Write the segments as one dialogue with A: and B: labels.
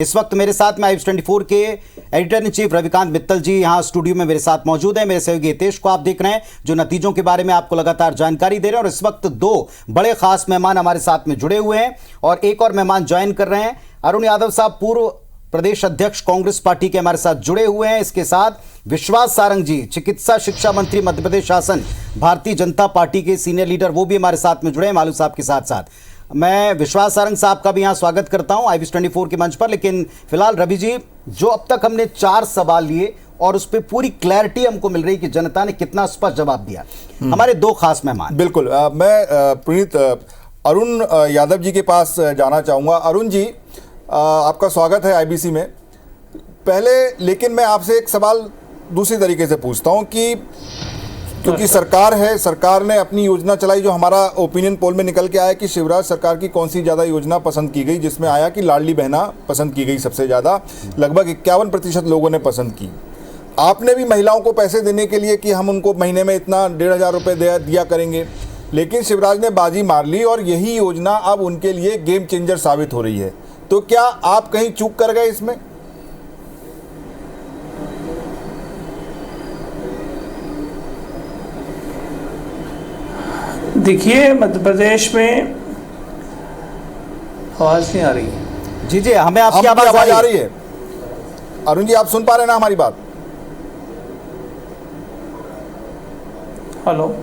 A: इस वक्त मेरे साथ में iViz24 के editor in chief Ravikant Mittal ji यहां स्टूडियो में मेरे साथ मौजूद है। मेरे सहयोगी हितेश को आप देख रहे हैं जो नतीजों के बारे में आपको लगातार जानकारी दे रहे हैं। और इस वक्त दो बड़े खास मेहमान हमारे साथ में जुड़े हुए हैं और एक और मेहमान ज्वाइन कर रहे हैं। अरुण यादव साहब पूर्व प्रदेश अध्यक्ष कांग्रेस पार्टी के हमारे साथ जुड़े हुए हैं। इसके साथ विश्वास सारंग जी चिकित्सा शिक्षा मंत्री मध्य प्रदेश शासन भारतीय जनता पार्टी के सीनियर लीडर, वो भी हमारे साथ में जुड़े हैं मालू साहब के साथ साथ। मैं विश्वास सारंग साहब का भी यहाँ स्वागत करता हूँ iViz24 के मंच पर। लेकिन फिलहाल रवि जी, जो अब तक हमने 4 सवाल लिए और उस पर पूरी क्लैरिटी हमको मिल रही कि जनता ने कितना स्पष्ट जवाब दिया। हमारे दो खास मेहमान।
B: बिल्कुल, मैं पुनीत अरुण यादव जी के पास जाना चाहूँगा। अरुण जी, आपका स्वागत है आईबीसी में। पहले लेकिन मैं आपसे एक सवाल दूसरी तरीके से पूछता हूँ कि क्योंकि सरकार है, सरकार ने अपनी योजना चलाई, जो हमारा ओपिनियन पोल में निकल के आया कि शिवराज सरकार की कौन सी ज़्यादा योजना पसंद की गई, जिसमें आया कि लाडली बहना पसंद की गई सबसे ज़्यादा, लगभग 51% लोगों ने पसंद की। आपने भी महिलाओं को पैसे देने के लिए कि हम उनको महीने में इतना 1,500 रुपये दिया करेंगे, लेकिन शिवराज ने बाजी मार ली और यही योजना अब उनके लिए गेम चेंजर साबित हो रही है। तो क्या आप कहीं चूक कर गए इसमें?
C: देखिए, मध्य प्रदेश में आवाज नहीं आ रही है।
A: जी, हमें आपकी आवाज
B: आ रही है। अरुण जी, आप सुन पा रहे हैं ना हमारी बात?
C: हेलो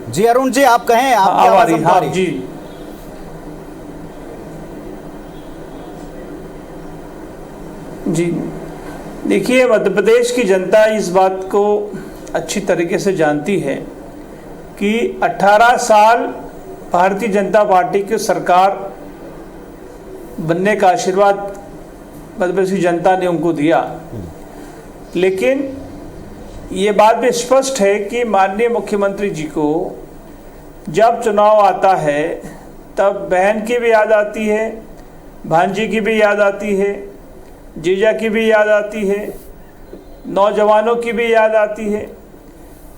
A: जी अरुण जी, आप कहें, आपकी आवाज हम पा रही।
C: जी जी, देखिए, मध्य प्रदेश की जनता इस बात को अच्छी तरीके से जानती है कि 18 साल भारतीय जनता पार्टी की सरकार बनने का आशीर्वाद मध्य प्रदेश की जनता ने उनको दिया। लेकिन ये बात भी स्पष्ट है कि माननीय मुख्यमंत्री जी को जब चुनाव आता है तब बहन की भी याद आती है, भांजी की भी याद आती है, जीजा की भी याद आती है, नौजवानों की भी याद आती है।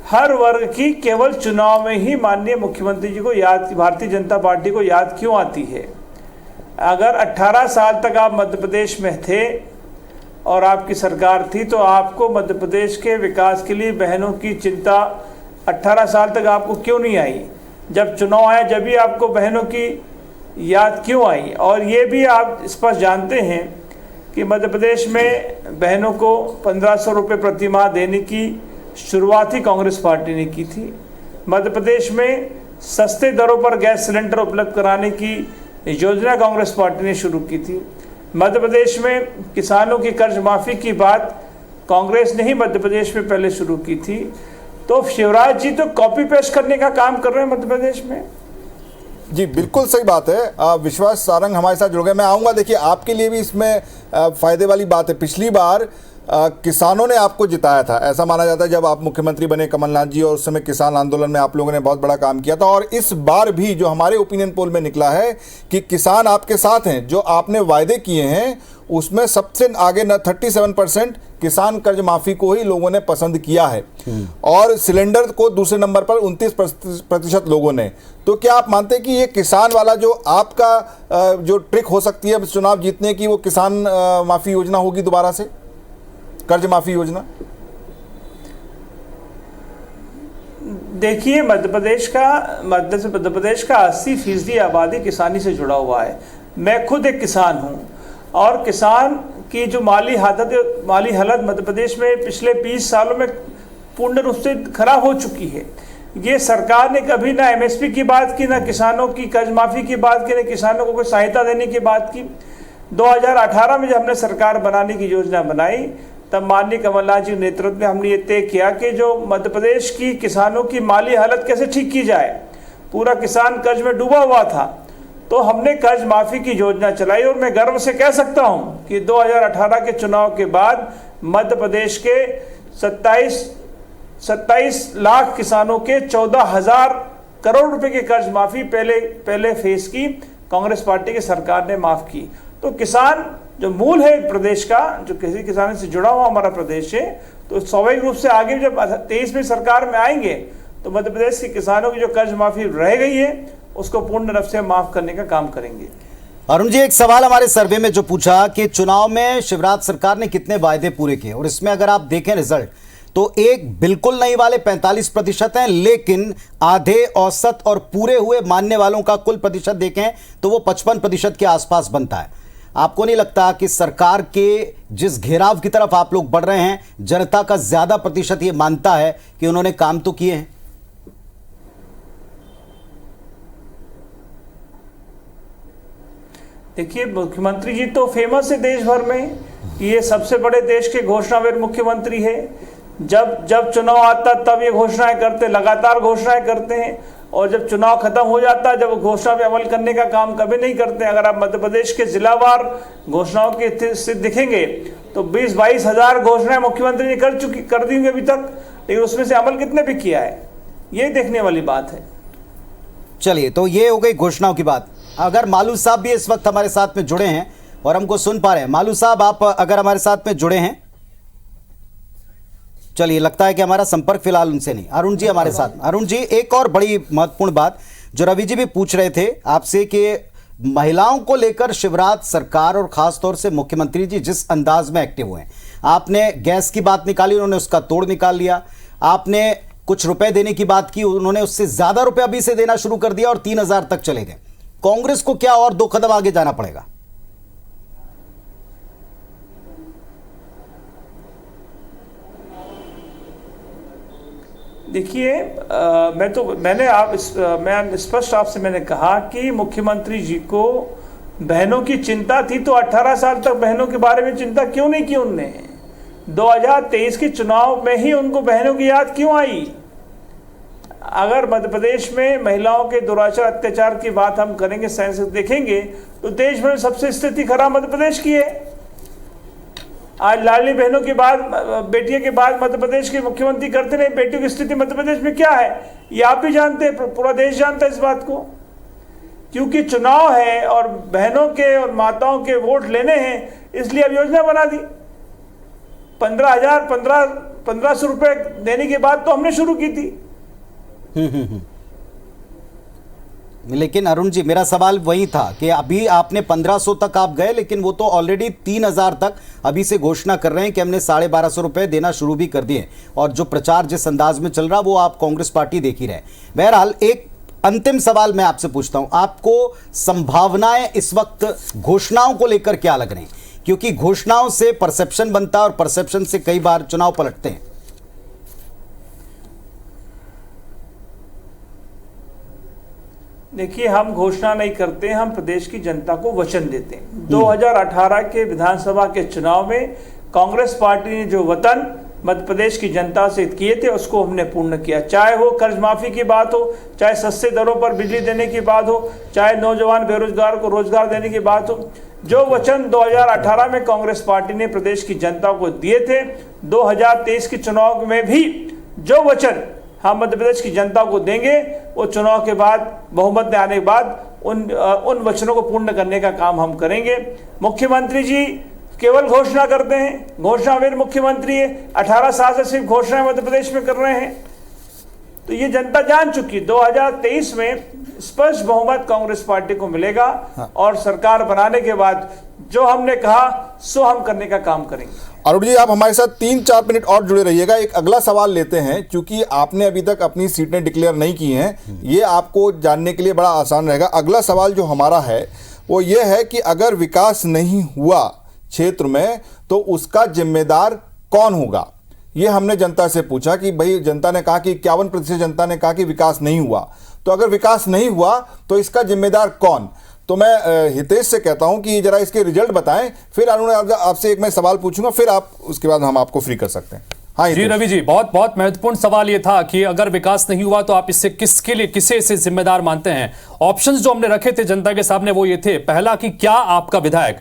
C: हर वर्ग की केवल चुनाव में ही माननीय मुख्यमंत्री जी को याद, भारतीय जनता पार्टी को याद क्यों आती है? अगर 18 साल तक आप मध्य प्रदेश में थे और आपकी सरकार थी, तो आपको मध्य प्रदेश के विकास के लिए बहनों की चिंता 18 साल तक आपको क्यों नहीं आई? जब चुनाव आया जब भी आपको बहनों की याद क्यों आई? और ये भी आप स्पष्ट जानते हैं कि मध्य प्रदेश में बहनों को 1500 रुपये प्रति माह देने की शुरुआत ही कांग्रेस पार्टी ने की थी। मध्य प्रदेश में सस्ते दरों पर गैस सिलेंडर उपलब्ध कराने की योजना कांग्रेस पार्टी ने शुरू की थी। मध्य प्रदेश में किसानों की कर्ज माफ़ी की बात कांग्रेस ने ही मध्य प्रदेश में पहले शुरू की थी। तो शिवराज जी तो कॉपी पेस्ट करने का काम कर रहे हैं मध्य प्रदेश में।
B: जी, बिल्कुल सही बात है। विश्वास सारंग हमारे साथ जुड़ गए। मैं आऊँगा, देखिए आपके लिए भी इसमें फ़ायदे वाली बात है। पिछली बार किसानों ने आपको जिताया था, ऐसा माना जाता है, जब आप मुख्यमंत्री बने कमलनाथ जी, और उस समय किसान आंदोलन में आप लोगों ने बहुत बड़ा काम किया था। और इस बार भी जो हमारे ओपिनियन पोल में निकला है कि किसान आपके साथ हैं, जो आपने वायदे किए हैं उसमें सबसे आगे 37% किसान कर्ज माफ़ी को ही लोगों ने पसंद किया है, और सिलेंडर को दूसरे नंबर पर 29% लोगों ने। तो क्या आप मानते हैं कि ये किसान वाला जो आपका जो ट्रिक हो सकती है चुनाव जीतने की, वो किसान माफ़ी योजना होगी दोबारा से, कर्ज माफी योजना?
C: देखिए, मध्य प्रदेश का 80% आबादी किसानी से जुड़ा हुआ है। मैं खुद एक किसान हूं और किसान की जो माली हालत मध्य प्रदेश में पिछले 20 सालों में पूर्ण रूप से खराब हो चुकी है। ये सरकार ने कभी ना एमएसपी की बात की, ना किसानों की कर्ज माफी की बात की, ना किसानों को कोई सहायता देने की बात की। 2018 में जब हमने सरकार बनाने की योजना बनाई, तब माननीय कमलनाथ जी के नेतृत्व में हमने ये तय किया कि जो मध्य प्रदेश की किसानों की माली हालत कैसे ठीक की जाए। पूरा किसान कर्ज में डूबा हुआ था, तो हमने कर्ज माफ़ी की योजना चलाई। और मैं गर्व से कह सकता हूं कि 2018 के चुनाव के बाद मध्य प्रदेश के 27 लाख किसानों के 14,000 करोड़ रुपए के कर्ज माफ़ी पहले फेज की कांग्रेस पार्टी की सरकार ने माफ़ की। तो किसान जो मूल है प्रदेश का, जो किसी किसान से जुड़ा हुआ हमारा प्रदेश है, तो स्वाभाविक रूप से आगे जब 23 में सरकार में आएंगे तो मध्य प्रदेश के किसानों की जो कर्ज माफी रह गई है उसको पूर्ण रूप से माफ करने का काम करेंगे।
A: अरुण जी, एक सवाल हमारे सर्वे में जो पूछा कि चुनाव में शिवराज सरकार ने कितने वायदे पूरे किए, और इसमें अगर आप देखें रिजल्ट तो एक बिल्कुल नहीं वाले 45% हैं, लेकिन आधे औसत और पूरे हुए मानने वालों का कुल प्रतिशत देखें तो वो 55% के आसपास बनता है। आपको नहीं लगता कि सरकार के जिस घेराव की तरफ आप लोग बढ़ रहे हैं, जनता का ज्यादा प्रतिशत ये मानता है कि उन्होंने काम तो किए हैं?
C: देखिए, मुख्यमंत्री जी तो फेमस है देश भर में, ये सबसे बड़े देश के घोषणावीर मुख्यमंत्री है। जब जब चुनाव आता तब ये घोषणाएं करते, लगातार घोषणाएं करते हैं, और जब चुनाव खत्म हो जाता है जब घोषणा पे अमल करने का काम कभी नहीं करते। अगर आप मध्य प्रदेश के जिलावार घोषणाओं की स्थिति दिखेंगे तो 20-22 हजार घोषणाएं मुख्यमंत्री ने कर दी होंगी अभी तक, लेकिन उसमें से अमल कितने पे किया है, ये देखने वाली बात है।
A: चलिए, तो ये हो गई घोषणाओं की बात। अगर मालू साहब भी इस वक्त हमारे साथ में जुड़े हैं और हमको सुन पा रहे हैं, मालू साहब आप अगर हमारे साथ में जुड़े हैं, चलिए लगता है कि हमारा संपर्क फिलहाल उनसे नहीं। अरुण जी हमारे साथ। अरुण जी, एक और बड़ी महत्वपूर्ण बात जो रवि जी भी पूछ रहे थे आपसे कि महिलाओं को लेकर शिवराज सरकार और खासतौर से मुख्यमंत्री जी जिस अंदाज में एक्टिव हुए हैं, आपने गैस की बात निकाली, उन्होंने उसका तोड़ निकाल लिया। आपने कुछ रुपए देने की बात की, उन्होंने उससे ज्यादा रुपए अभी से देना शुरू कर दिया और 3000 तक चले गए। कांग्रेस को क्या और 2 कदम आगे जाना पड़ेगा?
C: देखिए, मैं स्पष्ट आपसे मैंने कहा कि मुख्यमंत्री जी को बहनों की चिंता थी, तो 18 साल तक बहनों के बारे में चिंता क्यों नहीं की उनने? 2023 के चुनाव में ही उनको बहनों की याद क्यों आई? अगर मध्य प्रदेश में महिलाओं के दुराचार अत्याचार की बात हम करेंगे, साइंस देखेंगे, तो देश भर में सबसे स्थिति खराब मध्य प्रदेश की है। आज लाडली बहनों के बाद, बेटियों के बाद मध्य प्रदेश के मुख्यमंत्री करते रहे, बेटियों की स्थिति मध्य प्रदेश में क्या है ये आप भी जानते हैं, पूरा देश जानता है इस बात को। क्योंकि चुनाव है और बहनों के और माताओं के वोट लेने हैं, इसलिए अब योजना बना दी। 15,000-1500 रुपए देने की बात तो हमने शुरू की थी।
A: लेकिन अरुण जी, मेरा सवाल वही था कि अभी आपने 1500 तक आप गए, लेकिन वो तो ऑलरेडी 3000 तक अभी से घोषणा कर रहे हैं कि हमने 1250 रुपए देना शुरू भी कर दिए, और जो प्रचार जिस अंदाज में चल रहा वो आप कांग्रेस पार्टी देख ही रहे। बहरहाल, एक अंतिम सवाल मैं आपसे पूछता हूं, आपको संभावनाएं इस वक्त घोषणाओं को लेकर क्या लग रही हैं? क्योंकि घोषणाओं से परसेप्शन बनता है और परसेप्शन से कई बार चुनाव पलटते हैं।
C: देखिए, हम घोषणा नहीं करते, हम प्रदेश की जनता को वचन देते हैं। 2018 के विधानसभा के चुनाव में कांग्रेस पार्टी ने जो वचन मध्य प्रदेश की जनता से किए थे उसको हमने पूर्ण किया। चाहे वो कर्ज माफी की बात हो, चाहे सस्ते दरों पर बिजली देने की बात हो, चाहे नौजवान बेरोजगार को रोजगार देने की बात हो, जो वचन 2018 में कांग्रेस पार्टी ने प्रदेश की जनता को दिए थे, 2023 के चुनाव में भी जो वचन हम मध्य प्रदेश की जनता को देंगे, वो चुनाव के बाद, बहुमत में आने के बाद उन वचनों को पूर्ण करने का काम हम करेंगे। मुख्यमंत्री जी केवल घोषणा करते हैं, घोषणावीर मुख्यमंत्री है, 18 साल से सिर्फ घोषणाएं मध्य प्रदेश में कर रहे हैं। तो ये जनता जान चुकी, 2023 में स्पष्ट बहुमत कांग्रेस पार्टी को मिलेगा। हाँ। और सरकार बनाने के बाद जो हमने कहा सो हम करने का काम करेंगे।
B: अरुण जी, आप हमारे साथ 3-4 मिनट और जुड़े रहिएगा। एक अगला सवाल लेते हैं, क्योंकि आपने अभी तक अपनी सीटें डिक्लेयर नहीं की हैं, ये आपको जानने के लिए बड़ा आसान रहेगा। अगला सवाल जो हमारा है वो ये है कि अगर विकास नहीं हुआ क्षेत्र में तो उसका जिम्मेदार कौन होगा? ये हमने जनता से पूछा कि भाई, जनता ने कहा कि 51% जनता ने कहा कि विकास नहीं हुआ, तो अगर विकास नहीं हुआ तो इसका जिम्मेदार कौन? तो मैं हितेश से कहता हूं कि जरा इसके रिजल्ट बताएं, फिर अरुण आपसे एक मैं सवाल पूछूंगा, फिर आप उसके बाद हम आपको फ्री कर सकते हैं। हाँ
D: जी रवि जी, बहुत बहुत महत्वपूर्ण सवाल ये था कि अगर विकास नहीं हुआ तो आप इससे किसके लिए, किसे इसे जिम्मेदार मानते हैं? ऑप्शंस जो हमने रखे थे जनता के सामने वो ये थे, पहला कि क्या आपका विधायक,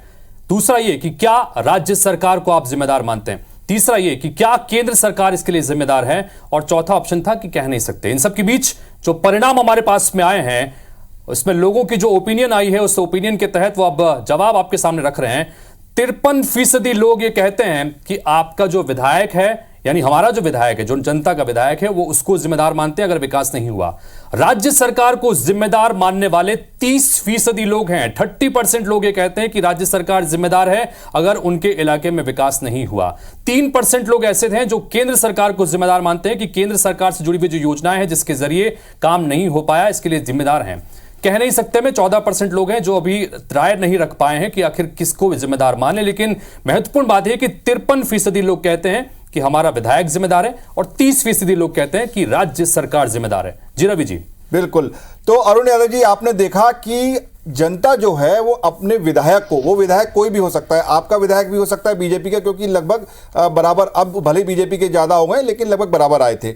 D: दूसरा ये कि क्या राज्य सरकार को आप जिम्मेदार मानते हैं, तीसरा ये कि क्या केंद्र सरकार इसके लिए जिम्मेदार है, और चौथा ऑप्शन था कि कह नहीं सकते। इन सब के बीच जो परिणाम हमारे पास में आए हैं उसमें लोगों की जो ओपिनियन आई है उस ओपिनियन के तहत वो अब जवाब आपके सामने रख रहे हैं। 53% लोग ये कहते हैं कि आपका जो विधायक है यानी हमारा जो विधायक है, जो जनता का विधायक है, वो उसको जिम्मेदार मानते हैं अगर विकास नहीं हुआ। राज्य सरकार को जिम्मेदार मानने वाले 30% लोग हैं। 30% लोग ये कहते हैं कि राज्य सरकार जिम्मेदार है अगर उनके इलाके में विकास नहीं हुआ। 3% लोग ऐसे हैं जो केंद्र सरकार को जिम्मेदार मानते हैं कि केंद्र सरकार से जुड़ी हुई जो योजनाएं हैं जिसके जरिए काम नहीं हो पाया, इसके लिए जिम्मेदार हैं। कह नहीं सकते में 14% लोग हैं जो अभी राय नहीं रख पाए हैं कि आखिर किसको जिम्मेदार माने। लेकिन महत्वपूर्ण बात है कि 53% लोग कहते हैं कि हमारा विधायक जिम्मेदार है और 30% लोग कहते हैं कि राज्य सरकार जिम्मेदार है। जी रवि जी।
B: बिल्कुल। तो अरुण यादव जी, आपने देखा कि जनता जो है वो अपने विधायक को, वो विधायक कोई भी हो सकता है, आपका विधायक भी हो सकता है बीजेपी का, क्योंकि लगभग बराबर, अब भले बीजेपी के ज्यादा हो गए लेकिन लगभग बराबर आए थे।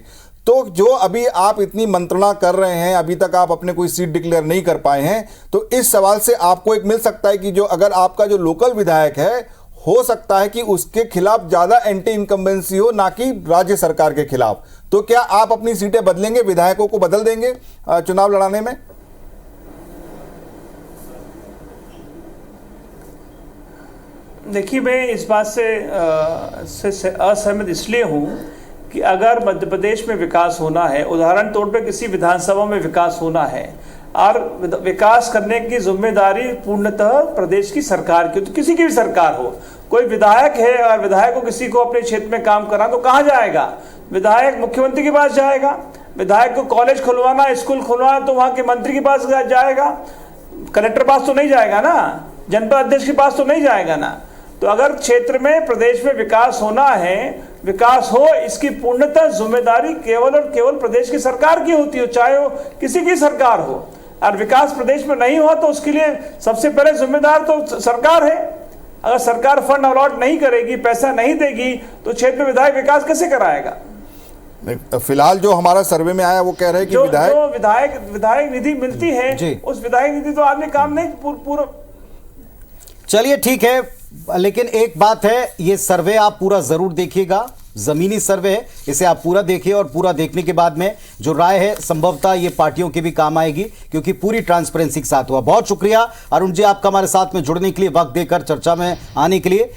B: तो जो अभी आप इतनी मंत्रणा कर रहे हैं, अभी तक आप अपने कोई सीट डिक्लेयर नहीं कर पाए हैं, तो इस सवाल से आपको एक मिल सकता है कि जो अगर आपका जो लोकल विधायक है, हो सकता है कि उसके खिलाफ ज्यादा एंटी इनकम्बेंसी हो, ना कि राज्य सरकार के खिलाफ। तो क्या आप अपनी सीटें बदलेंगे, विधायकों को बदल देंगे चुनाव लड़ाने में?
C: देखिए, मैं इस बात से असहमत इसलिए हूं कि अगर मध्य प्रदेश में विकास होना है, उदाहरण तौर पे किसी विधानसभा में विकास होना है और विकास करने की जिम्मेदारी पूर्णतः प्रदेश की सरकार की, तो किसी की भी सरकार हो, कोई विधायक है और विधायक को किसी को अपने क्षेत्र में काम करना, तो कहाँ जाएगा? विधायक मुख्यमंत्री के पास जाएगा। विधायक को कॉलेज खुलवाना, स्कूल खुलवाना, तो वहाँ के मंत्री के पास जाएगा, कलेक्टर पास तो नहीं जाएगा ना, जनपद अध्यक्ष के पास तो नहीं जाएगा ना। तो अगर क्षेत्र में, प्रदेश में विकास होना है, विकास हो, इसकी पूर्णतः जिम्मेदारी केवल और केवल प्रदेश की सरकार की होती है, चाहे वो किसी की सरकार हो। और विकास प्रदेश में नहीं हुआ तो उसके लिए सबसे पहले जिम्मेदार तो सरकार है। अगर सरकार फंड अलॉट नहीं करेगी, पैसा नहीं देगी, तो क्षेत्र में विधायक विकास कैसे कराएगा?
B: फिलहाल जो हमारा सर्वे में आया वो कह रहे हैं कि
C: विधायक निधि मिलती है, उस विधायक निधि तो आदमी काम नहीं पूरा।
A: चलिए ठीक है, लेकिन एक बात है, ये सर्वे आप पूरा जरूर देखिएगा, जमीनी सर्वे है, इसे आप पूरा देखिए और पूरा देखने के बाद में जो राय है संभवतः ये पार्टियों के भी काम आएगी, क्योंकि पूरी ट्रांसपेरेंसी के साथ हुआ। बहुत शुक्रिया अरुण जी आपका हमारे साथ में जुड़ने के लिए, वक्त देकर चर्चा में आने के लिए।